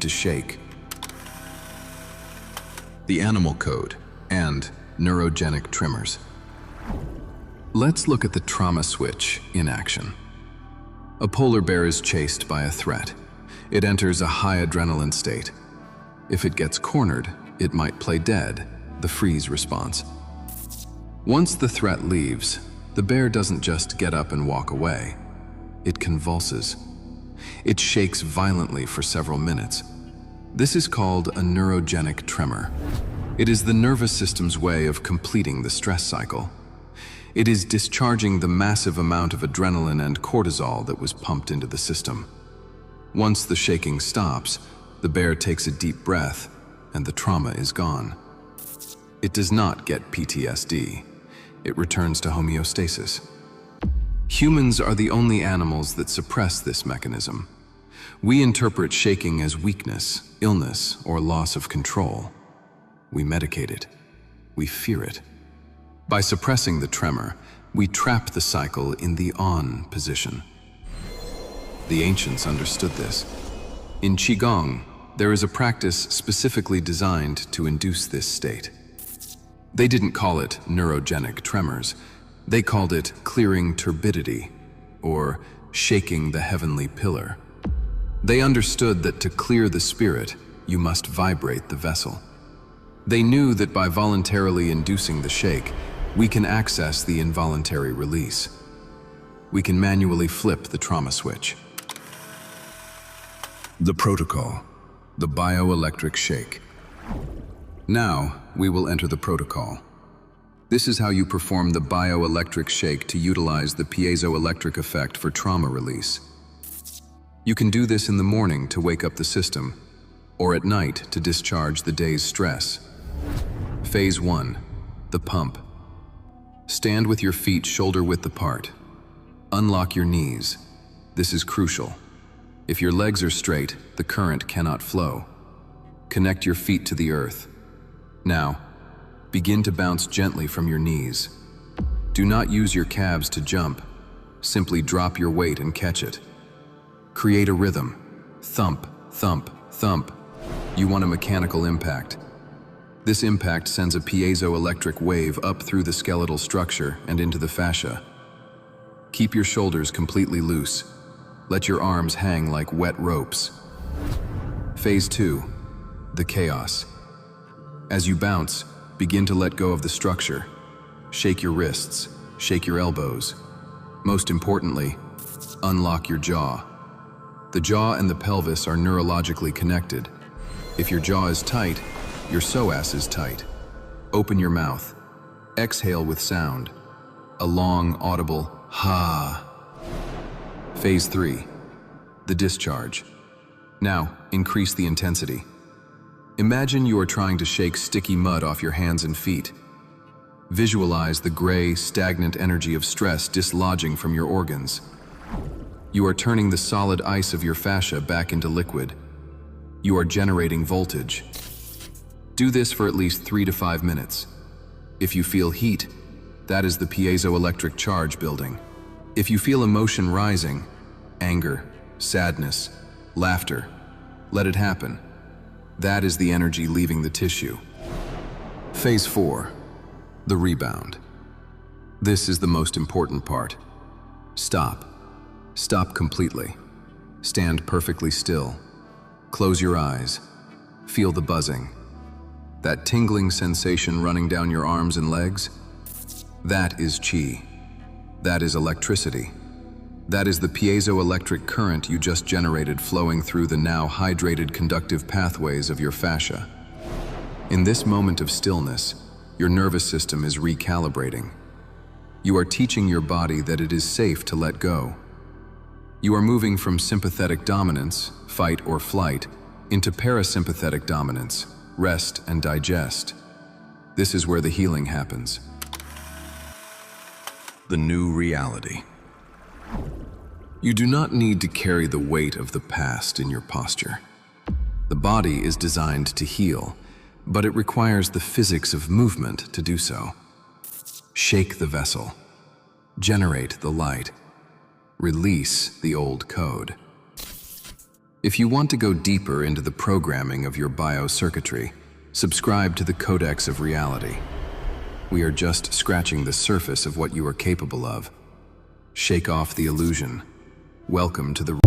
to shake. The animal code and neurogenic tremors. Let's look at the trauma switch in action. A polar bear is chased by a threat. It enters a high adrenaline state. If it gets cornered, it might play dead, the freeze response. Once the threat leaves, the bear doesn't just get up and walk away. It convulses. It shakes violently for several minutes. This is called a neurogenic tremor. It is the nervous system's way of completing the stress cycle. It is discharging the massive amount of adrenaline and cortisol that was pumped into the system. Once the shaking stops, the bear takes a deep breath, and the trauma is gone. It does not get PTSD. It returns to homeostasis. Humans are the only animals that suppress this mechanism. We interpret shaking as weakness, illness, or loss of control. We medicate it. We fear it. By suppressing the tremor, we trap the cycle in the on position. The ancients understood this. In Qigong, there is a practice specifically designed to induce this state. They didn't call it neurogenic tremors. They called it clearing turbidity, or shaking the heavenly pillar. They understood that to clear the spirit, you must vibrate the vessel. They knew that by voluntarily inducing the shake, we can access the involuntary release. We can manually flip the trauma switch. The protocol, the bioelectric shake. Now, we will enter the protocol. This is how you perform the bioelectric shake to utilize the piezoelectric effect for trauma release. You can do this in the morning to wake up the system, or at night to discharge the day's stress. Phase 1, the pump. Stand with your feet shoulder-width apart. Unlock your knees. This is crucial. If your legs are straight, the current cannot flow. Connect your feet to the earth. Now, begin to bounce gently from your knees. Do not use your calves to jump. Simply drop your weight and catch it. Create a rhythm. Thump, thump, thump. You want a mechanical impact. This impact sends a piezoelectric wave up through the skeletal structure and into the fascia. Keep your shoulders completely loose. Let your arms hang like wet ropes. Phase 2, the chaos. As you bounce, begin to let go of the structure. Shake your wrists, shake your elbows. Most importantly, unlock your jaw. The jaw and the pelvis are neurologically connected. If your jaw is tight, your psoas is tight. Open your mouth. Exhale with sound. A long, audible ha. Phase 3, the discharge. Now, increase the intensity. Imagine you are trying to shake sticky mud off your hands and feet. Visualize the gray, stagnant energy of stress dislodging from your organs. You are turning the solid ice of your fascia back into liquid. You are generating voltage. Do this for at least 3 to 5 minutes. If you feel heat, that is the piezoelectric charge building. If you feel emotion rising, anger, sadness, laughter, let it happen. That is the energy leaving the tissue. Phase 4, the rebound. This is the most important part. Stop. Stop completely. Stand perfectly still. Close your eyes. Feel the buzzing. That tingling sensation running down your arms and legs? That is qi. That is electricity. That is the piezoelectric current you just generated flowing through the now hydrated conductive pathways of your fascia. In this moment of stillness, your nervous system is recalibrating. You are teaching your body that it is safe to let go. You are moving from sympathetic dominance, fight or flight, into parasympathetic dominance, rest and digest. This is where the healing happens. The new reality. You do not need to carry the weight of the past in your posture. The body is designed to heal, but it requires the physics of movement to do so. Shake the vessel. Generate the light. Release the old code. If you want to go deeper into the programming of your biocircuitry, subscribe to the Codex of Reality. We are just scratching the surface of what you are capable of. Shake off the illusion. Welcome to the